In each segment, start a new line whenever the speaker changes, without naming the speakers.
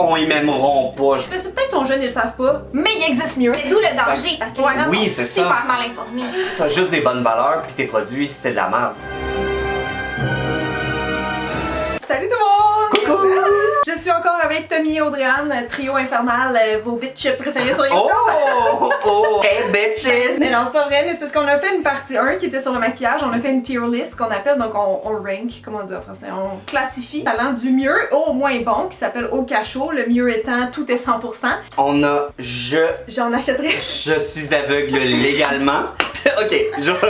on y m'aimeront pas.
C'est peut-être son jeune, ils le savent pas, mais il existe mieux.
C'est d'où le danger, parce que les gens
Oui,
sont
c'est ça.
super mal informés.
T'as juste des bonnes valeurs, puis tes produits, c'était de la merde.
Salut tout le monde!
Coucou!
Je suis encore avec Tommy et Audrey-Anne, trio infernal, vos bitches préférées sur YouTube.
Oh! Hey bitches!
Mais non, c'est pas vrai, mais c'est parce qu'on a fait une partie 1 qui était sur le maquillage, on a fait une tier list qu'on appelle, donc on rank, comment on dit en français, on classifie allant du mieux au moins bon, qui s'appelle au cachot, le mieux étant tout est 100%.
On a
J'en achèterai.
Je suis aveugle légalement. Ok,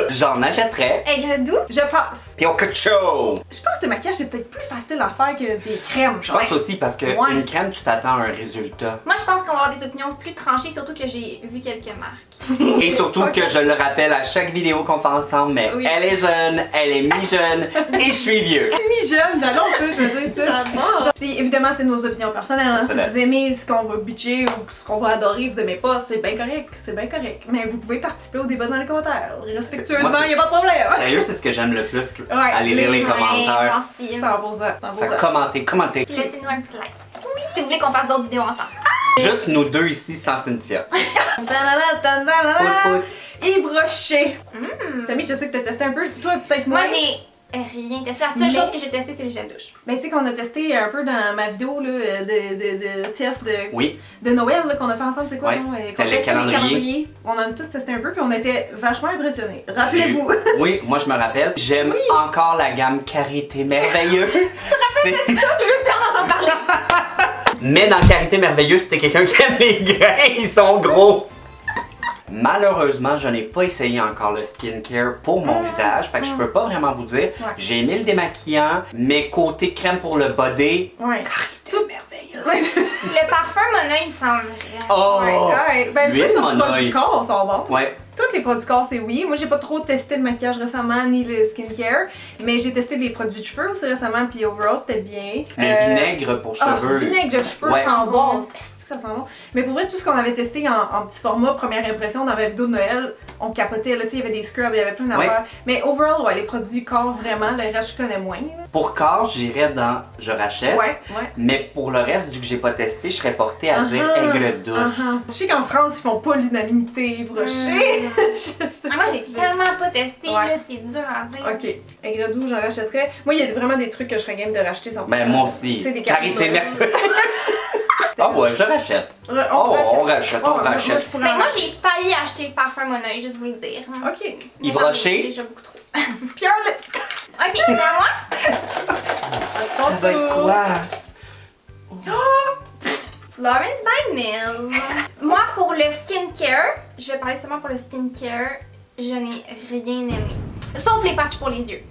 j'en achèterais.
Aigre doux.
Je pense.
Puis au cacho!
Je pense que le maquillage c'est peut-être plus facile à faire que des crèmes.
Je pense aussi parce que
Ouais.
une crème, tu t'attends à un résultat.
Moi, je pense qu'on va avoir des opinions plus tranchées, surtout que j'ai vu quelques marques.
Et surtout
Ok.
que je le rappelle à chaque vidéo qu'on fait ensemble, mais
Oui.
elle est jeune, elle est mi-jeune et je suis vieux.
Mi-jeune, j'adore ça, je veux dire ça.
J'adore.
Puis évidemment, c'est nos opinions personnelles. Hein. Si
Personnel.
vous aimez ce qu'on va bitcher ou ce qu'on va adorer, vous aimez pas, c'est bien correct. C'est bien correct. Mais vous pouvez participer au débat dans les commentaires. Respectueusement,
Moi,
il a pas de problème.
Sérieux, c'est ce que j'aime le plus.
Ouais,
Aller lire les
Ouais,
commentaires.
merci.
100%.
Fait que commentez.
Puis laissez-nous un petit like. Si vous voulez qu'on fasse d'autres vidéos ensemble.
Juste nous deux ici sans Cynthia. Pout, pout.
Yves Rocher. Tammy, je sais que t'as testé un peu. Toi, peut-être
Moi,
moins.
j'ai rien testé. La seule
Mais-
chose que j'ai testée, c'est les gels douche.
Mais tu sais qu'on a testé un peu dans ma vidéo là, de test
Oui,
de Noël là, qu'on a fait ensemble, c'est quoi
Ouais,
non?
c'était
Qu'on
le
testait
calendrier.
On en a tous testé un peu puis on était vachement impressionnés. Rappelez-vous.
oui, moi je me rappelle. J'aime encore la gamme Karité Merveilleux. C'est-
Je veux plus en entendre parler.
Mais dans Karité Merveilleux, c'était quelqu'un qui aime les grains, ils sont gros. Malheureusement, je n'ai pas essayé encore le skincare pour mon visage, fait que je peux pas vraiment vous dire.
Ouais.
J'ai aimé le démaquillant, mais côté crème pour le body,
Ouais.
Karité Merveilleux.
Le parfum Mona, il sent vrai.
Oh!
Ouais. Ben,
L'huile
tous nos
Monoï.
produits corps sont bons.
Ouais.
Tous les produits corps, c'est oui. Moi, j'ai pas trop testé le maquillage récemment ni le skincare, mais j'ai testé les produits de cheveux aussi récemment, puis overall, c'était bien.
Le vinaigre pour cheveux.
Vinaigre de cheveux,
Ouais.
sent bon. Est-ce que ça sent bon? Mais pour vrai, tout ce qu'on avait testé en petit format, première impression dans ma vidéo de Noël, on capotait. Là, tu sais, il y avait des scrubs, il y avait plein d'affaires. Mais overall, ouais, les produits corps, vraiment, le reste, je connais moins. Là.
Pour corps, j'irais dans je rachète.
Ouais.
Mais pour le reste, vu que j'ai pas testé, je serais portée à dire
Uh-huh,
aigre douce.
Je sais qu'en France, ils font pas l'unanimité, Yves Rocher. Je sais
Ah, moi, j'ai
pas.
tellement pas testé,
Ouais.
là, c'est dur à dire.
Ok, aigre doux, j'en rachèterais. Moi, il y a vraiment des trucs que je serais game de racheter sans
Ben moi aussi.
Tu sais, des
Karité
cadeaux.
Merveilleux. Ah ouais, je rachète.
On
on rachète, on rachète.
Moi, je pourrais
Mais moi,
en-
j'ai failli acheter le parfum Mona, juste vous le dire.
Ok.
Mais
Yves
j'en ai
Rocher.
déjà beaucoup trop.
Peerless.
Ok, c'est à moi?
Ça va être quoi?
Florence by Mills. Moi, pour le skincare, je vais parler seulement pour le skincare, je n'ai rien aimé. Sauf les patchs pour les yeux.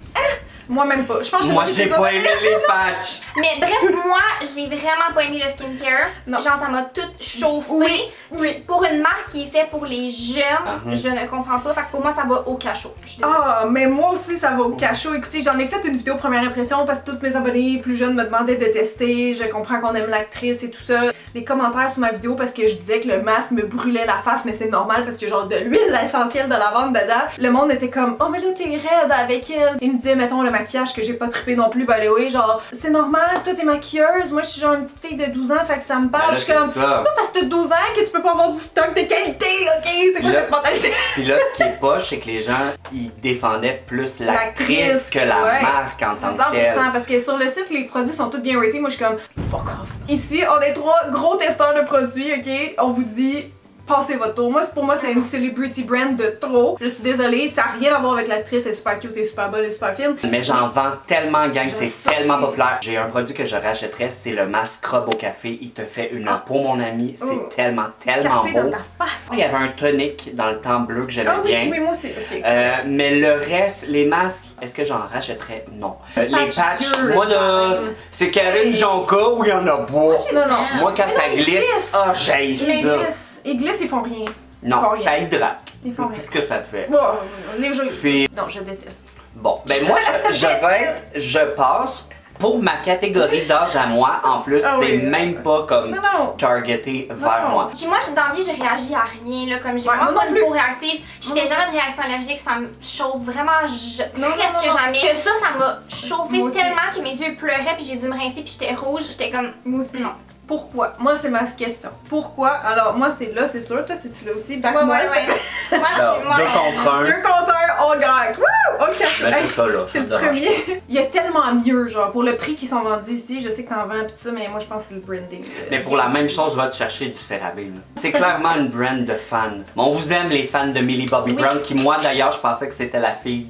Moi, même pas. Je pense que
Moi,
c'est
j'ai
les autres.
pas aimé les patchs.
Mais bref, moi, j'ai vraiment pas aimé le skincare.
Non.
Genre, ça m'a tout chauffé.
Oui.
Pour une marque qui est faite pour les jeunes, je ne comprends pas. Fait que pour moi, ça va au cachot. Je suis désolée.
Ah, mais moi aussi, ça va au cachot. Écoutez, j'en ai fait une vidéo première impression parce que tous mes abonnés plus jeunes me demandaient de tester. Je comprends qu'on aime l'actrice et tout ça. Les commentaires sur ma vidéo parce que je disais que le masque me brûlait la face, mais c'est normal parce que genre de l'huile essentielle de lavande dedans. Le monde était comme, oh, mais là, t'es raide avec elle. Il me disait, mettons, le maquillage que j'ai pas trippé non plus, by the way, genre, c'est normal, toi t'es maquilleuse. Moi, je suis genre une petite fille de 12 ans, fait que ça me parle.
Ben là,
Je suis comme,
c'est ça.
c'est pas parce que t'as 12 ans que tu peux pas avoir du stock de qualité, ok? C'est quoi
Là-
cette mentalité?
Puis là, ce qui est poche, c'est que les gens, ils défendaient plus l'actrice que la
ouais,
marque en tant que
100%,
telle.
parce que sur le site, les produits sont tous bien ratés. Moi, je suis comme, fuck off. Ici, on est 3 gros testeurs de produits, ok? On vous dit, passez votre tour. Moi, pour moi, c'est une celebrity brand de trop. Je suis désolée, ça n'a rien à voir avec l'actrice. Elle est super cute, elle est super bonne, elle est super fine.
Mais j'en vends tellement, gang,
Je
c'est
sais.
tellement populaire. J'ai un produit que je rachèterais, c'est le masque scrub au café. Il te fait une peau, mon ami. C'est
Oh.
tellement
Café
beau.
dans ta face.
Il y avait un tonic dans le temps bleu que j'aimais
Ah oui,
bien.
oui, moi aussi, ok.
Mais le reste, les masques, est-ce que j'en rachèterais? Non. Les
patchs
patchs,
durs,
moi là,
pareil.
c'est Karine Jonca où il y en a pas.
Non, non.
Moi quand
Mais
ça
non, ils
glisse,
glissent.
ah j'ai
Ils
ça.
glissent. Ils glissent, ils font rien. Ils
Non,
font rien.
ça hydrate.
Ils font
C'est
rien.
tout ce que ça fait.
Bon, léger.
Puis,
Non, je déteste.
bon, ben moi, je passe pour ma catégorie d'âge à moi. En plus,
Ah
c'est
oui.
même pas comme
Non, non.
targeté vers
Non.
moi.
Puis moi, dans la vie, je réagis à rien, là, comme j'ai
Ouais,
vraiment
moi
pas
non
de
plus.
peau réactive. Je
Moi
fais
non
jamais de réaction allergique, ça me chauffe vraiment
Non,
presque
non, non.
jamais. Que ça m'a chauffé
Moi aussi.
tellement que mes yeux pleuraient, puis j'ai dû me rincer, puis j'étais rouge, j'étais comme...
Moi aussi.
Non.
Pourquoi? Moi, c'est ma question. Pourquoi? Alors, moi, c'est là, c'est sûr. Toi, si tu l'as aussi, back
Ouais,
moi,
ouais. Moi,
Alors,
moi,
2 contre 1.
2 contre 1, on gagne. Wouh! OK.
Ben,
Hey,
c'est ça, là.
c'est
ça
le
me dérange
premier. Il y a tellement mieux, genre, pour le prix qu'ils sont vendus ici. Je sais que t'en vends pis tout ça, mais moi, je pense que c'est le branding.
Mais pour la même chose, je vais te chercher du CeraVe. là. C'est clairement une brand de fans. On vous aime, les fans de Millie Bobby
Oui.
Brown, qui, moi, d'ailleurs, je pensais que c'était la fille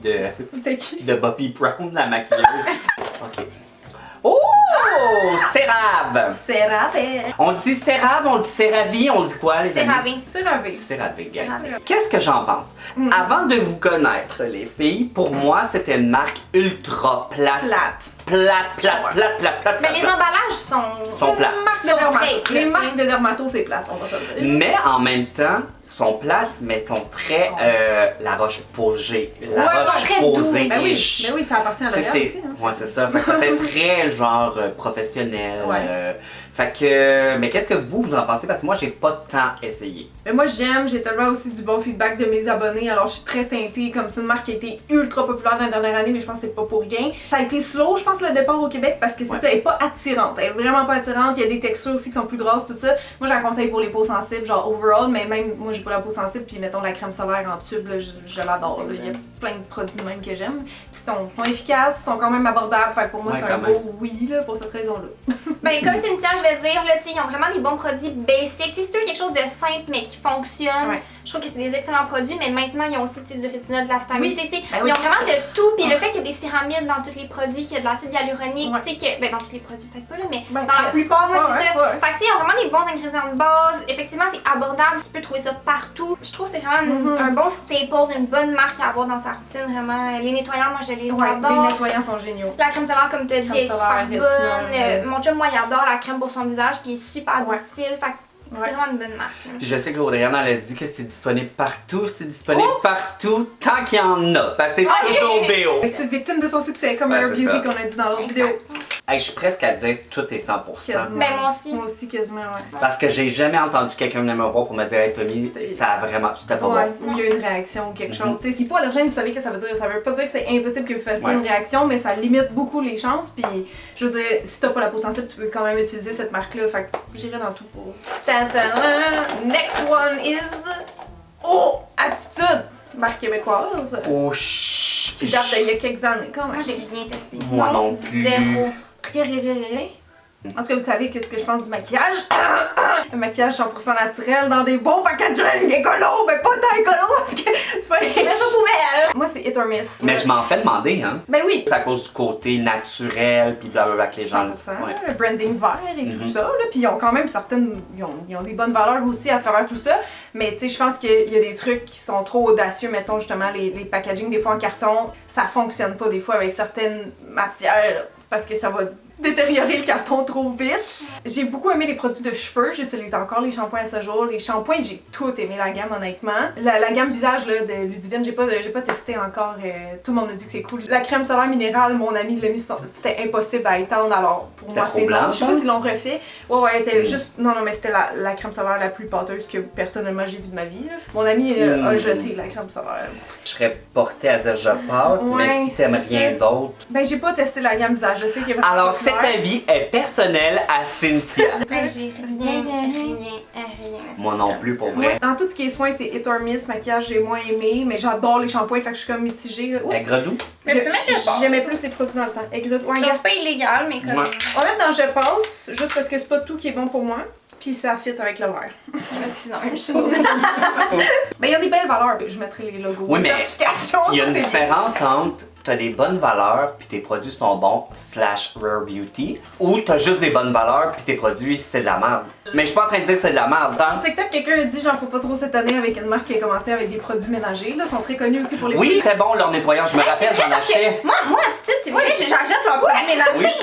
T'as qui?
de Bobby Brown, la maquilleuse. OK. Oh! CeraVe!
CeraVe.
On dit CeraVe, on dit CeraVe, on dit quoi, les
c'est
amis?
ravi.
CeraVe.
CeraVe, guys.
CeraVe.
Qu'est-ce que j'en pense? Avant de vous connaître, les filles, pour moi, c'était une marque ultra plate.
Plate.
Plate.
Mais les emballages
Sont plates.
Marque de
Sont
dermato.
straight,
Les
là,
marques
tu sais.
de dermato, c'est plate, on va se le dire.
Mais en même temps, sont plates, mais sont très la roche posée. La
Ouais,
roche
sont très doux.
posée.
Ben oui, ça appartient à
Tu sais,
L'Oréal aussi. Hein.
Ouais, c'est ça. Fait que ça fait très genre professionnel.
Ouais.
Fait que. Mais qu'est-ce que vous en pensez? Parce que moi, j'ai pas tant essayé.
Mais moi j'aime, j'ai tellement aussi du bon feedback de mes abonnés, alors je suis très teintée, comme c'est une marque qui a été ultra populaire dans la dernière année, mais je pense que c'est pas pour rien. Ça a été slow, je pense, le départ au Québec, parce que c'est
Ouais.
ça, elle est pas attirante, elle est vraiment pas attirante, il y a des textures aussi qui sont plus grasses, tout ça. Moi j'ai un conseil pour les peaux sensibles, genre overall, mais même moi j'ai pas la peau sensible, puis mettons la crème solaire en tube, là, je l'adore, là. Il y a plein de produits de même que j'aime. Puis sont efficaces, sont quand même abordables, fait que pour moi
Ouais,
c'est un
quand même.
beau oui là, pour cette raison-là.
Ben, comme Cynthia, je vais dire, là, tu sais, ils ont vraiment des bons produits basic. Tu sais, si tu veux quelque chose de simple mais qui fonctionne,
Ouais.
je trouve que c'est des excellents produits, mais maintenant, ils ont aussi tu sais, du rétinol, de la vitamine
Oui.
C, tu sais.
Ben oui.
Ils ont vraiment de tout. Puis le fait qu'il y a des céramides dans tous les produits, qu'il y a de l'acide hyaluronique,
Ouais.
tu sais, que, ben, dans tous les produits, peut-être pas, là, mais
Ben,
dans la
presque.
plupart, ouais,
Ouais,
c'est ça.
ouais.
Fait que, tu sais, ils ont vraiment des bons ingrédients de base. Effectivement, c'est abordable. Tu peux trouver ça partout. Je trouve que c'est vraiment un bon staple, une bonne marque à avoir dans sa routine, vraiment. Les nettoyants, moi, je les
Ouais,
adore.
les nettoyants sont géniaux.
La crème solaire, comme tu as dit,
Crème
est
solaire,
super
rétinol,
bonne.
ouais.
Mon chum, moi, il adore la crème pour son visage, puis il est super
Ouais.
difficile. Fait que
Ouais.
c'est vraiment une bonne marque. là.
Puis je sais qu'Audriane, elle a dit que c'est disponible partout. C'est disponible
Oups!
partout tant qu'il y en a. Parce que c'est toujours BO.
C'est victime de son succès, comme
Ouais,
Rare
c'est
Beauty
ça.
qu'on a dit dans l'autre
Exact.
vidéo.
Hey, je suis presque à dire que tout est 100%.
Quasiment.
Ben, moi aussi.
Moi aussi, quasiment, ouais.
Parce que j'ai jamais entendu quelqu'un venir me voir pour me dire Hey Tommy, ça a vraiment. C'était pas
Ouais,
bon.
ou il y a une réaction ou quelque
Mhm.
chose. Tu sais, si pas allergène, vous savez que ça veut dire. Ça veut pas dire que c'est impossible que vous fassiez
Ouais.
une réaction, mais ça limite beaucoup les chances. Puis, je veux dire, si t'as pas la peau sensible, tu peux quand même utiliser cette marque-là. Fait que j'irai dans tout pour. Ta-ta-da! Next one is. Oh! Attitude! Marque québécoise.
Oh, chut.
Qui date d'il y a quelques années, quand même.
Moi, j'ai rien testé.
Moi non plus.
Zéro.
Rien. En tout cas, vous savez qu'est-ce que je pense du maquillage. Un maquillage 100% naturel dans des bons packaging écolo, mais pas tant écolo parce que tu vas
Mais
les...
ça pouvait,
Moi, c'est hit or miss.
Mais je m'en fais demander, hein.
Ben oui,
C'est à cause du côté naturel, puis blablabla que les gens.
100%,
Ouais.
le branding vert et tout
Mhm.
ça, là, puis ils ont quand même certaines, ils ont des bonnes valeurs aussi à travers tout ça, mais tu sais, je pense qu'il y a des trucs qui sont trop audacieux, mettons justement les packaging, des fois en carton, ça fonctionne pas des fois avec certaines matières, parce que ça va détériorer le carton trop vite. J'ai beaucoup aimé les produits de cheveux, j'utilise encore les shampoings à ce jour. Les shampoings, j'ai tout aimé la gamme honnêtement. La gamme visage là, de Ludivine, j'ai pas testé encore, tout le monde me dit que c'est cool. La crème solaire minérale, mon ami l'a mis, c'était impossible à étendre, alors pour moi
C'était
c'est
trop
non.
blanc,
Je sais pas
ça?
s'ils l'ont refait. Ouais, elle était juste. Non, mais c'était la crème solaire la plus pâteuse que personnellement j'ai vue de ma vie. Là. Mon ami a jeté la crème solaire.
Je serais portée à dire je passe,
Ouais,
mais si t'aimes
c'est
rien
ça.
d'autre.
Ben, j'ai pas testé la gamme visage, je sais qu'il y a vraiment
Alors, cet
populaire.
avis est personnel à Cynthia.
Ben, j'ai rien.
Moi non plus, pour
Moi,
vrai.
dans tout ce qui est soins, c'est hit or miss. Maquillage, j'ai moins aimé, mais j'adore les shampoings, fait que je suis comme mitigée. Là. Oups.
Aigre-doux?
Mais tu peux mettre je passe.
J'aimais plus les produits dans le temps. Aigre, ouais,
Je
regarde.
trouve pas illégal, mais comme.
Ouais.
On va mettre dans je passe, juste parce que c'est pas tout qui est bon pour moi. Puis ça fit avec le vert.
Je me suis dit non, même chose.
Ben, il y a des belles valeurs, puis je mettrai les logos.
Oui,
les
mais
certifications,
Il y a
ça,
une
c'est
différence entre t'as des bonnes valeurs puis tes produits sont bons / Rare Beauty ou t'as juste des bonnes valeurs puis tes produits c'est de la merde. Mais je suis pas en train de dire que c'est de la merde.
Sur TikTok, quelqu'un a dit genre faut pas trop s'étonner avec une marque qui a commencé avec des produits ménagers. Là, ils sont très connus aussi pour les
Oui, c'était bon leur nettoyage, je me rappelle, j'en
Parce que
achetais.
moi, attitude, c'est vrai, j'achète leurs produits ménagers.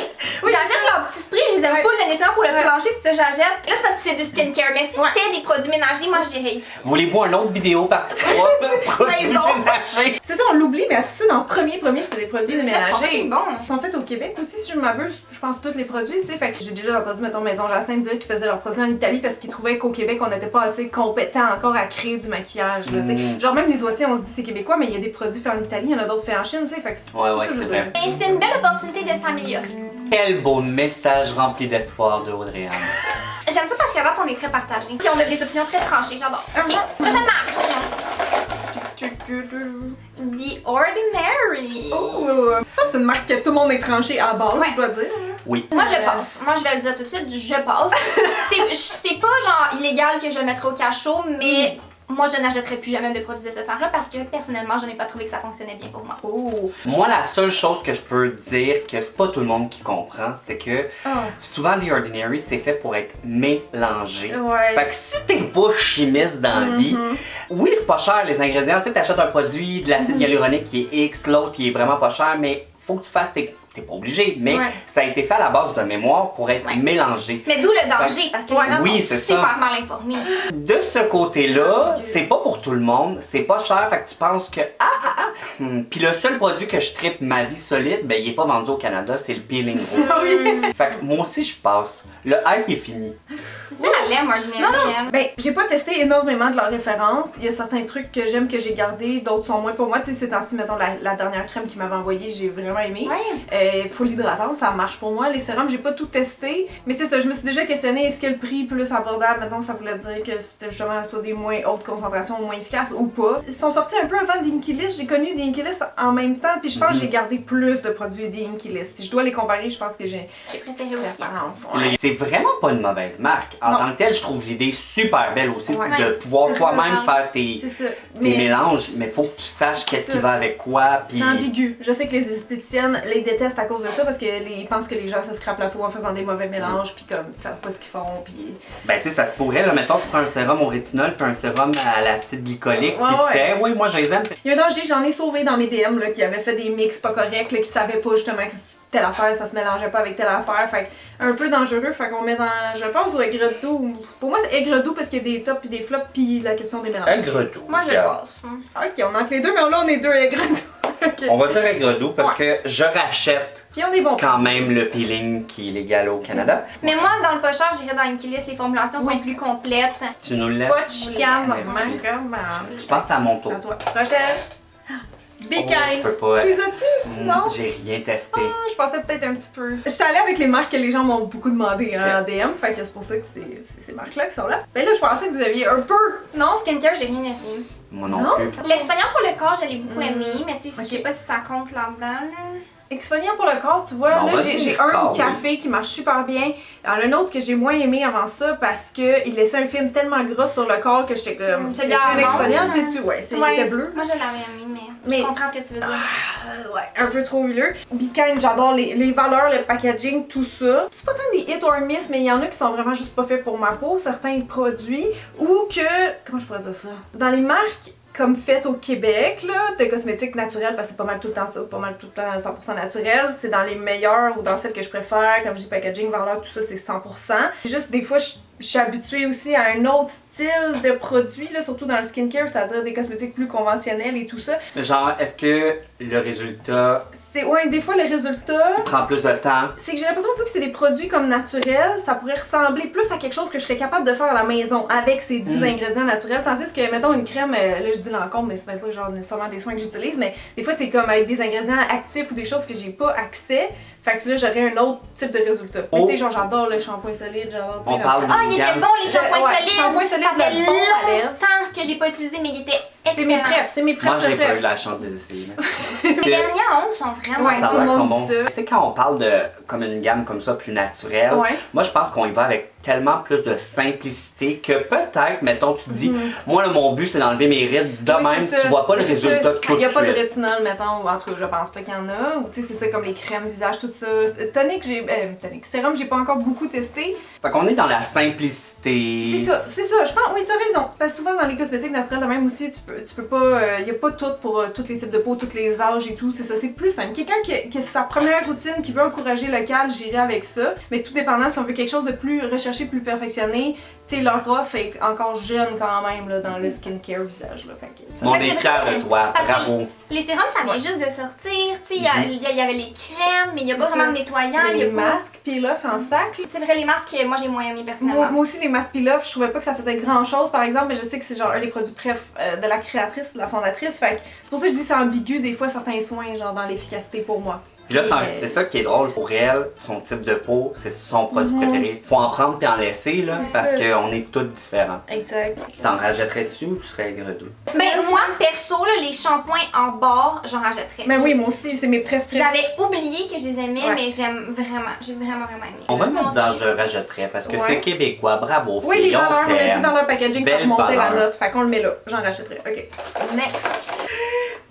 J'achète leurs petits sprays, je les aime full le nettoyant pour le plancher, c'est ça que j'achète. Là, c'est parce que c'est du skincare, mais si c'était des produits ménagers, moi, je dirais ici.
Voulez-vous une autre vidéo partie 3 produits
non.
ménagers?
C'est ça, on l'oublie, mais Attitude, en premier, c'était des produits ménagers.
Bon.
Ils sont faits au Québec aussi, si je ne m'abuse, je pense tous les produits, tu sais. Fait que j'ai déjà entendu, mettons, Maison Jacinthe dire qu'ils faisaient leurs produits en Italie parce qu'ils trouvaient qu'au Québec, on n'était pas assez compétent encore à créer du maquillage, là, tu sais. Genre, même les oitiers, on se dit c'est québécois, mais il y a des produits faits en Italie, il y en a d'autres faits en Chine, tu sais. Fait que
Ouais,
tout ça, je
c'est
veux
vrai.
dire.
Et c'est une belle opportunité de s'améliorer.
Quel beau message rempli d'espoir de Audrey-Anne.
J'aime ça parce qu'à date, on est très partagés. Puis on a des opinions très tranchées, j'adore. Ok, prochaine marque. The Ordinary.
Oh, ça, c'est une marque que tout le monde est tranché à base, je dois dire.
Oui.
Moi, je passe. Moi, je vais le dire tout de suite, je passe. C'est pas genre illégal que je le mettrais au cachot, mais moi, je n'achèterais plus jamais de produits de cette marque-là parce que personnellement, je n'ai pas trouvé que ça fonctionnait bien pour moi.
Oh.
Moi, la seule chose que je peux dire que c'est pas tout le monde qui comprend, c'est que souvent The Ordinary, c'est fait pour être mélangé.
Ouais.
Fait que si t'es pas chimiste dans la vie, oui, c'est pas cher les ingrédients. Tu sais, t'achètes un produit de l'acide hyaluronique qui est X, l'autre qui est vraiment pas cher, mais faut que tu fasses t'es pas obligé, mais ça a été fait à la base d'un mémoire pour être mélangé.
Mais d'où le danger, parce que les gens sont super mal informés.
De ce côté-là, c'est pas pour tout le monde, c'est pas cher, fait que tu penses que Puis le seul produit que je trippe ma vie solide, ben il est pas vendu au Canada, c'est le peeling rouge. Fait que moi aussi je passe. Le hype est fini.
Tu sais, la lame Ordinary.
Ben, j'ai pas testé énormément de leurs références. Il y a certains trucs que j'aime que j'ai gardés, d'autres sont moins pour moi. Tu sais, c'est ainsi, mettons, la dernière crème qu'ils m'avaient envoyée, j'ai vraiment aimé. Full hydratante, ça marche pour moi. Les sérums, j'ai pas tout testé. Mais c'est ça, je me suis déjà questionnée, est-ce que le prix plus abordable, maintenant ça voulait dire que c'était justement soit des moins hautes concentrations, moins efficaces ou pas. Ils sont sortis un peu avant d'Inky List. J'ai connu d'Inky List en même temps, puis je pense que j'ai gardé plus de produits d'Inky List. Si je dois les comparer, je pense que j'ai
préféré
préférence.
C'est vraiment pas une mauvaise marque. En tant que telle, je trouve l'idée super belle aussi de pouvoir toi-même faire tes mélanges, mais faut que tu saches qu'est-ce qui va avec quoi. Pis...
C'est ambigu. Je sais que les esthéticiennes les détestent à cause de ça parce qu'ils pensent que les gens se scrapent la peau en faisant des mauvais mélanges, puis comme ils savent pas ce qu'ils font. Puis...
Ben tu sais, ça se pourrait, là, mettons tu prends un sérum au rétinol puis un sérum à l'acide glycolique, puis tu fais, oui, moi je les aime. Il
y a un danger, j'en ai sauvé dans mes DM là, qui avaient fait des mix pas corrects, là, qui savaient pas justement que telle affaire ça se mélangeait pas avec telle affaire. Fait un peu dangereux, fait qu'on met dans, je pense, au aigre doux. Pour moi, c'est aigre doux parce qu'il y a des tops puis des flops puis la question des mélanges.
Aigre doux.
Moi, je passe.
Ok, on entre les deux, mais là, on est deux aigre doux. Okay.
On va dire aigre doux parce que je rachète
puis on est bon
quand même le peeling qui est légal au Canada.
Mais moi, dans le pas cher, j'irais dans Inky List, les formulations sont plus complètes.
Tu nous laisses.
Pas de chicane,
je pense à mon tour.
C'est à toi. Prochaine. Be kind.
Je peux pas.
T'es as-tu? Non.
J'ai rien testé.
Je pensais peut-être un petit peu. J'étais allée avec les marques que les gens m'ont beaucoup demandé en DM, fait que c'est pour ça que c'est ces marques-là qui sont là. Mais là, je pensais que vous aviez un peu.
Non, skincare, j'ai rien essayé.
Moi non plus.
L'exfoliant pour le corps, je l'ai beaucoup aimé, mais tu sais, je sais pas si ça compte là-dedans.
Exfoliant pour le corps, tu vois,
bon,
là j'ai un café qui marche super bien. Il y en a un autre que j'ai moins aimé avant ça parce qu'il laissait un film tellement gras sur le corps que j'étais comme. C'est un exfoliant, c'est-tu? Ouais, il était bleu.
Moi je l'avais aimé, mais je comprends ce que tu veux dire.
Ouais, un peu trop huileux. Be kind, j'adore les valeurs, le packaging, tout ça. C'est pas tant des hit or miss, mais il y en a qui sont vraiment juste pas faits pour ma peau, certains produits. Ou que. Comment je pourrais dire ça? Dans les marques comme faites au Québec, là, de cosmétiques naturels, parce que c'est pas mal tout le temps ça, pas mal tout le temps 100% naturel, c'est dans les meilleures ou dans celles que je préfère, comme je dis packaging, valeur, tout ça, c'est 100%. Juste des fois, je suis habituée aussi à un autre style de produit, là, surtout dans le skincare, c'est-à-dire des cosmétiques plus conventionnels et tout ça.
Genre, est-ce que le résultat...
Ouais, des fois, le résultat...
prend plus de temps.
C'est que j'ai l'impression que vu que c'est des produits comme naturels, ça pourrait ressembler plus à quelque chose que je serais capable de faire à la maison avec ces 10 ingrédients naturels, tandis que, mettons, une crème, là, je dis Lancôme, mais c'est même pas genre nécessairement des soins que j'utilise, mais des fois, c'est comme avec des ingrédients actifs ou des choses que j'ai pas accès. Fait que là, j'aurais un autre type de résultat. Mais tu sais, genre, j'adore le shampoing solide, j'adore.
On parle
il était bon, les shampoings solides!
Shampoing solide,
ça fait
bon à lèvres.
longtemps que j'ai pas utilisé, mais il était excellent.
C'est mes prefs,
Moi, j'ai pas eu la chance de les essayer.
Les dernières ondes sont vraiment
ouais, tout le monde dit ça.
Tu sais, quand on parle de comme une gamme comme ça, plus naturelle, moi, je pense qu'on y va avec tellement plus de simplicité que peut-être, mettons, tu te dis, moi, là, mon but, c'est d'enlever mes rides de même, tu vois pas le résultat tout de suite.
Il y a pas de rétinol, mettons, ou en tout cas, je pense pas qu'il y en a. Ou tu sais, c'est ça, comme les crèmes visage, tout ça. Tonique, sérum, j'ai pas encore beaucoup testé.
Fait qu'on est dans la simplicité.
C'est ça, je pense, oui, t'as raison. Parce que souvent, dans les cosmétiques naturels, de même aussi, tu peux pas, y a pas tout pour tous les types de peau, tous les âges et tout, c'est ça, c'est plus simple. Quelqu'un qui a sa première routine, qui veut encourager le local, j'irai avec ça. Mais tout dépendant, si on veut quelque chose de plus recherché, plus perfectionné, tu sais, leur offre est encore jeune quand même là, dans le skincare visage. Là,
on est fiers de toi, bravo.
Les sérums, ça vient juste de sortir, tu sais, il y avait les crèmes, mais il n'y a pas vraiment de nettoyant.
Il y a les masques, peel-off en sac.
C'est vrai, les masques, moi j'ai moins aimé personnellement.
Moi aussi, les masques peel-off, je trouvais pas que ça faisait grand chose par exemple, mais je sais que c'est genre un des produits préf de la créatrice, de la fondatrice. Fait que c'est pour ça que je dis c'est ambigu des fois certains soins, genre dans l'efficacité pour moi.
Puis là,
Et,
c'est ça qui est drôle pour elle, son type de peau, c'est son produit préféré. Faut en prendre puis en laisser, là,
C'est
parce
ça.
qu'on est tous différents.
Exact.
T'en rajouterais-tu ou tu serais aigre-doux?
Ben, moi, perso, là, les shampoings en barre, j'en rajouterais.
Mais oui, moi aussi, c'est mes préférés.
J'avais oublié que je les aimais,
Ouais.
mais j'aime vraiment. J'ai vraiment aimé.
On va le
Moi
mettre dans
aussi.
je rajouterais parce que
Ouais.
c'est québécois. Bravo,
Oui,
filles,
les valeurs, on l'a dit
t'aime.
dans leur packaging, ça
Belle
remontait la
valeur.
note. Fait qu'on le met là. J'en rachèterai. Ok. Next.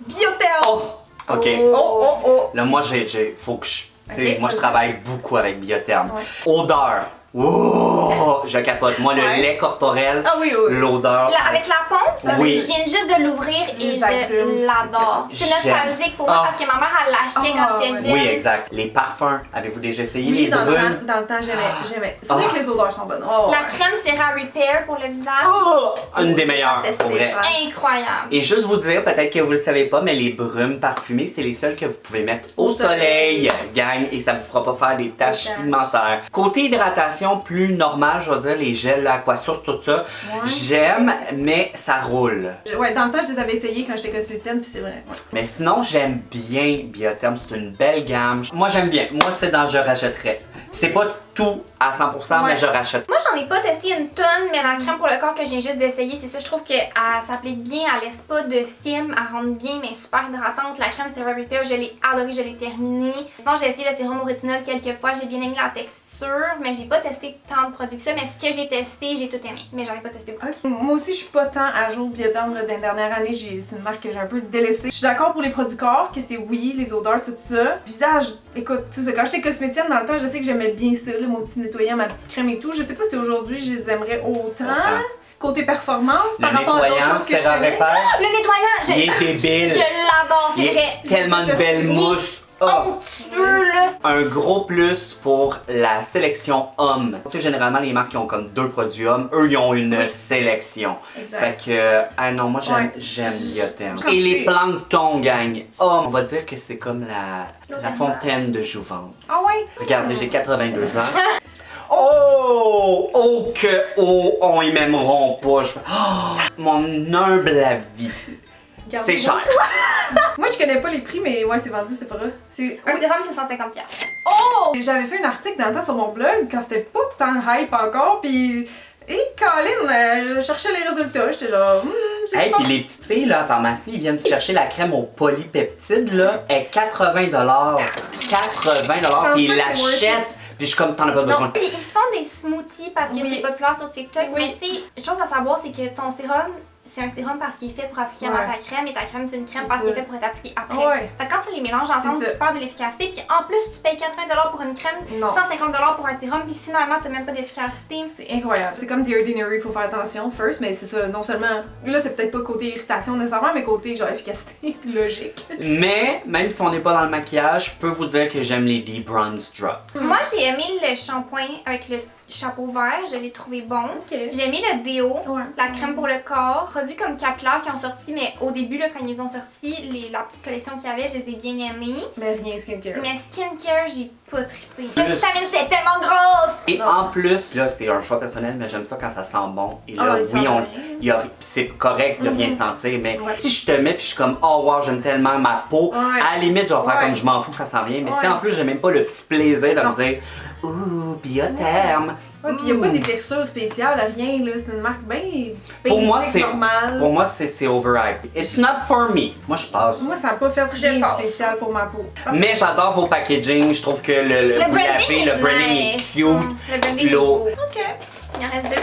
Biotherm.
Oh! OK.
Oh.
Là, moi, faut que je... tu sais,
Ok,
moi, je
vas-y.
travaille beaucoup avec Biotherm.
Ouais.
Odeur. Oh, je capote. Moi, le
Ouais.
lait corporel,
Ah oui.
l'odeur.
Là, avec la pompe,
Oui.
je viens juste de l'ouvrir et
Les agrumes,
je l'adore.
c'est
C'est
j'aime.
nostalgique pour moi
Ah.
parce que ma mère, elle l'achetait quand j'étais
ouais.
jeune.
Oui, exact. Les parfums, avez-vous déjà essayé
Oui,
les
dans
brunes?
le temps, j'aimais. C'est vrai
Ah.
que les odeurs sont bonnes. Oh,
La
ouais.
crème Cera Repair pour le visage.
Oh, une des meilleures,
Tester
pour vrai.
ça.
Incroyable.
Et juste vous dire, peut-être que vous le savez pas, mais les brumes parfumées, c'est les seules que vous pouvez mettre au soleil, gang, et ça vous fera pas faire des taches
taches.
pigmentaires. Côté hydratation, plus normal, je veux dire, les gels, l'Aquasource, tout ça,
Ouais.
j'aime, mais ça roule.
Ouais, dans le temps, je les avais essayés quand j'étais cosméticienne, puis c'est vrai. Ouais.
Mais sinon, j'aime bien Biotherm, c'est une belle gamme. Moi, j'aime bien. Moi, c'est dans je rachèterais. C'est pas tout à 100%, mais
Ouais.
je rachète.
Moi, j'en ai pas testé une tonne, mais la crème pour le corps que j'ai juste d'essayer, c'est ça. Je trouve qu'elle s'applique bien, elle laisse pas de film, elle rentre bien, mais super hydratante. La crème Cera Repair, je l'ai adorée, je l'ai terminée. Sinon, j'ai essayé le sérum au rétinol quelques fois, j'ai bien aimé la texture, mais j'ai pas testé tant de produits que ça. Mais ce que j'ai testé, j'ai tout aimé, mais j'en ai pas testé beaucoup.
Ok. Moi aussi, je suis pas tant à jour Biotherm là, dans les dernières années. C'est une marque que j'ai un peu délaissée. Je suis d'accord pour les produits corps, que c'est oui, les odeurs, tout ça. Visage, écoute, tu sais, quand j'étais cosméticienne dans le temps, je sais que j'aimais bien ça, là, mon petit nettoyant, ma petite crème et tout. Je sais pas si aujourd'hui je les aimerais autant. Côté performance, par
Le
rapport à d'autres
nettoyant,
choses que je
Cera
connais.
Repair,
Le nettoyant,
il est débile.
je l'adore,
Il
c'est
est
vrai.
tellement de belle mousse. Oh.
Onctueux, là.
Un gros plus pour la sélection homme. Tu sais, généralement, les marques qui ont comme 2 produits hommes, eux, ils ont une sélection.
Exact.
Fait que, ah non, moi,
Ouais.
j'aime Biotherm.
Je-
Et les planctons, gang. Oh, on va dire que c'est comme la
L'automne.
fontaine de jouvence.
Ah ouais?
Regardez, j'ai 82 ans. Oh, on y m'aimeront pas. Oh, mon humble avis. C'est cher.
Moi, je connais pas les prix, mais ouais, c'est vendu, c'est pas vrai. C'est...
Un sérum, c'est 150$.
Oh! J'avais fait un article dans le temps sur mon blog quand c'était pas tant hype encore, puis. Et Colin, je cherchais les résultats, j'étais là. Je sais
Hey,
pas.
puis les petites filles là, à la pharmacie, ils viennent chercher la crème au polypeptide là, est 80$. 80$, puis ils
que c'est worth
l'achètent. Puis je suis comme, t'en as pas besoin.
Puis ils se font des smoothies parce que
Oui.
c'est populaire sur TikTok.
Oui.
Mais tu sais, chose à savoir, c'est que ton sérum, c'est un sérum parce qu'il est fait pour appliquer
Ouais.
dans ta crème et ta crème, c'est une crème
C'est
parce
ça.
qu'il est fait pour être appliqué après.
Ouais.
Fait que quand tu les mélanges ensemble,
C'est
tu
ça.
perds de l'efficacité. Puis en plus, tu payes 80$ pour une crème,
Non.
150$ pour un sérum, puis finalement, t'as même pas d'efficacité.
C'est incroyable. C'est comme The Ordinary, faut faire attention first, mais c'est ça, non seulement. Là, c'est peut-être pas côté irritation nécessairement, mais côté genre efficacité puis logique.
Mais, même si on n'est pas dans le maquillage, je peux vous dire que j'aime les Deep Bronze Drops.
Moi, j'ai aimé le shampoing avec le chapeau vert, je l'ai trouvé bon.
Ok.
J'ai aimé le déo,
Ouais.
la crème pour le corps, produits comme Capillaire qui ont sorti, mais au début, là, quand ils ont sorti, la petite collection qu'il y avait, je les ai bien aimés.
Mais rien skincare.
Mais skincare, j'ai pas trippé. La vitamine C est tellement grosse!
Et
Non.
en plus, là c'est un choix personnel, mais j'aime ça quand ça sent bon. Et là,
Ah, il sent
oui,
rien.
c'est correct de rien sentir, mais
Ouais.
si je te mets puis je suis comme, oh wow, j'aime tellement ma peau,
Ouais.
à la limite, je vais faire
Ouais.
comme je m'en fous, ça sent rien. Mais si
Ouais.
en plus, j'ai même pas le petit plaisir de
Non.
me dire, ouh, Biotherm.
Ouais, pis y a pas des textures spéciales, rien, là. C'est une marque bien.
Pour moi,
basic,
c'est
normale.
pour moi c'est overhyped. It's not for me. Moi je passe.
Moi, ça a pas fait
Je
rien de
passe.
spécial pour ma peau.
Mais j'adore vos packaging. Je trouve que
Le
vous
branding
l'avez,
est
le branding est
nice.
cute.
Le branding est
L'eau.
beau.
Ok.
Il en reste deux.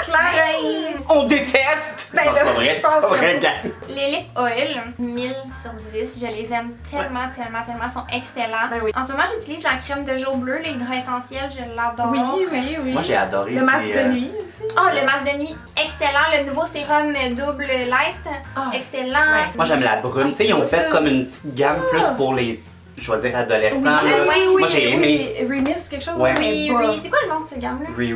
Clarence.
On déteste.
Ben
Non, c'est
là,
pas vrai.
je pense
C'est pas
que-
vrai, gang.
Les lip oil, 1000 sur 10, je les aime tellement, tellement, sont excellents.
Ben oui.
En ce moment, j'utilise la crème de jour bleu, l'hydra essentiel, je l'adore.
Oui.
Moi j'ai adoré.
Le masque
puis,
de nuit aussi.
Oh, le masque de nuit, excellent. Le nouveau sérum double light,
Ah.
excellent.
Ouais.
Moi j'aime la brune. Tu sais, ils ont fait comme une petite gamme plus pour les, je vais dire, adolescents. là. Moi j'ai aimé.
Remix, quelque chose.
Ouais.
Oui, oui. C'est quoi le nom de ce gamme-là?
Oui.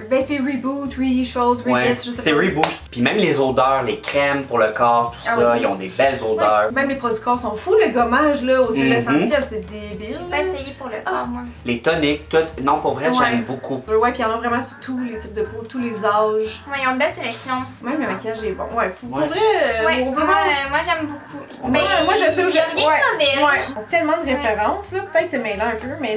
Ben, c'est Reboot, Re-Chose,
Ouais,
Remix, je sais
c'est
pas.
Reboost. Puis même les odeurs, les crèmes pour le corps, tout
Ah
ça,
oui.
ils ont des belles odeurs.
Même les produits corps sont fous, le gommage là, aux huiles
Mhm.
essentielles, c'est débile.
J'ai pas essayé pour le corps, moi.
Les toniques, tout. Non, pour vrai,
Ouais.
j'aime beaucoup.
Ouais, pis il y en a vraiment pour tous les types de peau, tous les âges.
Ouais, ils ont une belle sélection.
Même le maquillage est bon. Ouais, pour
Ouais.
vrai,
Ouais,
on va
moi,
voir.
moi j'aime beaucoup.
Moi, je sais où
il y a rien de mauvais.
Ouais. Tellement de préférence, là. Peut-être c'est mêlant un peu, mais.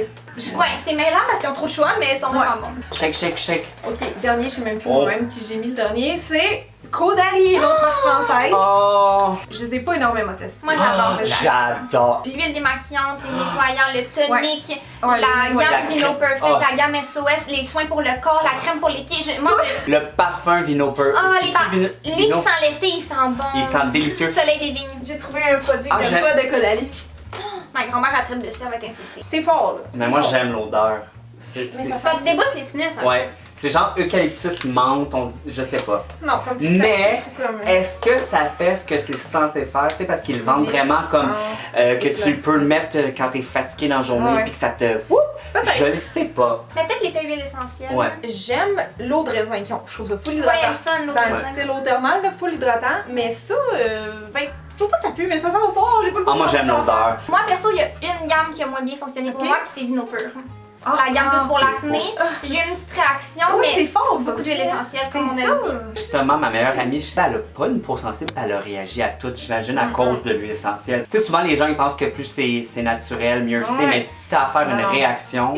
Ouais, c'est mêlant parce qu'ils ont trop de choix, mais ils sont vraiment bons.
Shake, shake, shake.
Ok, dernier, je sais même plus
Oh.
moi-même qui j'ai mis le dernier, c'est Caudalie, l'autre marque française.
Oh!
Je les ai pas énormément testés.
Moi, j'adore le
J'adore.
L'huile démaquillante, les nettoyants, le tonic,
Ouais,
la
les- ouais,
gamme
la
Vino
crème.
Perfect,
Oh.
la gamme SOS, les soins pour le corps, la crème pour les pieds.
Le parfum Vino Pur.
Ah,
C'est-tu
lui qui
Vino?
sent l'été, il sent bon.
Il sent délicieux.
Soleil des vignes.
J'ai trouvé un produit que
Ah,
j'aime
j'aime-
pas de Caudalie.
Ma grand-mère, elle tripe dessus, elle va être insultée.
C'est fort, là.
Mais moi, j'aime l'odeur. C'est.
Mais ça
Ça te débouche les sinus, hein.
Ouais. C'est genre eucalyptus menthe, je sais pas.
Non, comme ça,
Mais
c'est fou comme.
est-ce que ça fait ce que c'est censé faire? Tu sais, parce qu'ils le vendent vraiment comme que tu peux le mettre quand t'es fatigué dans la journée
Ouais.
puis que ça te. Oup! Je le sais pas.
Mais peut-être l'effet huile essentielle.
Ouais.
J'aime l'eau de raisin qu'ils ont. Je trouve ça full
Ouais,
hydratant.
elle est fun, l'eau de
Dans le
raisin.
style eau thermale, là, full hydratant. Mais ça, ben, je trouve pas que ça pue, mais ça sent fort. J'ai pas le
Ah, moi, j'aime l'odeur.
Moi, perso, il y a une gamme qui a moins bien fonctionné pour
Ok.
moi, puis c'est Vino Pur.
Ah,
La gamme plus pour
ok.
l'acné. J'ai eu une petite réaction,
Ça, ouais, c'est
mais
fort, ça.
beaucoup d'huile
aussi.
essentielle,
C'est
comme on a
ça.
dit.
Justement, ma meilleure amie, elle a pas une peau sensible, elle a réagi à tout, j'imagine, à cause de l'huile essentielle. Tu sais, souvent les gens ils pensent que plus c'est naturel, mieux c'est,
Ouais.
mais si t'as à faire une
Non.
réaction,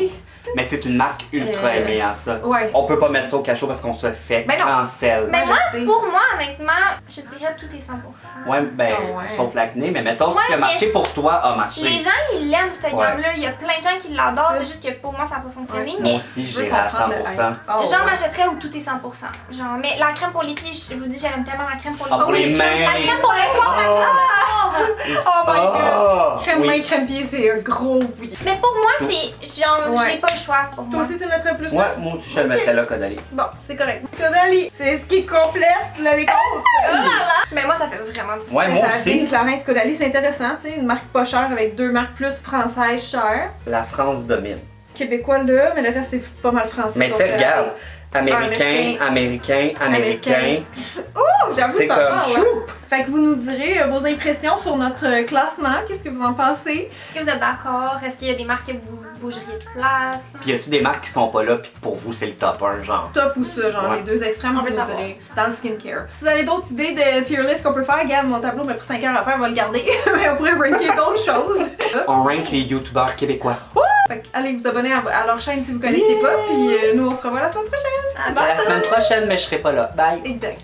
mais c'est une marque ultra aimée en ça.
Ouais.
On peut pas mettre ça au cachot parce qu'on se fait
Ben non.
cancel.
Mais
Ouais,
moi,
je sais.
pour moi, honnêtement, je dirais tout est 100%.
Ouais, ben,
Ah ouais.
sauf l'acné, mais mettons ce
Ouais,
qui a marché
mais
pour toi a marché.
Les gens, ils l'aiment, cette
Ouais.
gamme-là. Il y a plein de gens qui l'adorent,
C'est ça.
c'est juste que pour moi, ça n'a pas fonctionné.
Ouais.
Mais
Moi aussi,
Je veux
j'irais à
comprendre
100%.
le- Oh,
genre,
ouais.
m'achèterais où tout est 100%. Genre, mais la crème pour les pieds, je vous dis, j'aime tellement la crème pour les
Ah, pour
pieds.
les mains.
La crème pour le corps, la crème pour le corps.
Oh my god.
Oh!
Crème
Oui.
main, crème pied, c'est un gros oui.
Mais pour moi, c'est genre,
Ouais.
j'ai pas le choix pour
Toi
moi.
aussi, tu le mettrais plus
Ouais,
là?
moi aussi, je le mettrais là, Caudalie.
Bon, c'est correct. Caudalie, c'est ce qui complète le décompte.
Mais moi, ça fait vraiment du
Ouais,
sens.
moi aussi.
Clarence Caudalie, c'est intéressant, tu sais, une marque pas chère avec deux marques plus françaises chères.
La France domine.
Québécois là, mais le reste c'est pas mal français.
Mais tu
sauf
sais,
que-
regarde, américain, américain, américain.
Oh, j'avoue
C'est
ça
comme
parle.
choup!
Fait que vous nous direz vos impressions sur notre classement, qu'est-ce que vous en pensez?
Est-ce que vous êtes d'accord? Est-ce qu'il y a des marques que vous bougeriez de place?
Puis y a-tu des marques qui sont pas là, puis que pour vous c'est le top 1, genre?
Top ou ça, genre
Ouais.
les deux extrêmes,
On
vous
veut
nous
savoir.
direz dans le skincare. Si vous avez d'autres idées de tier list qu'on peut faire, Gab, mon tableau m'a pris 5 heures à faire, on va le garder. Mais on pourrait ranker d'autres choses.
On rank les youtubeurs québécois.
Fait que allez vous abonner à leur chaîne si vous connaissez pas, puis nous on se revoit la semaine prochaine.
À
À la semaine prochaine, mais je serai pas là. Bye!
Exact.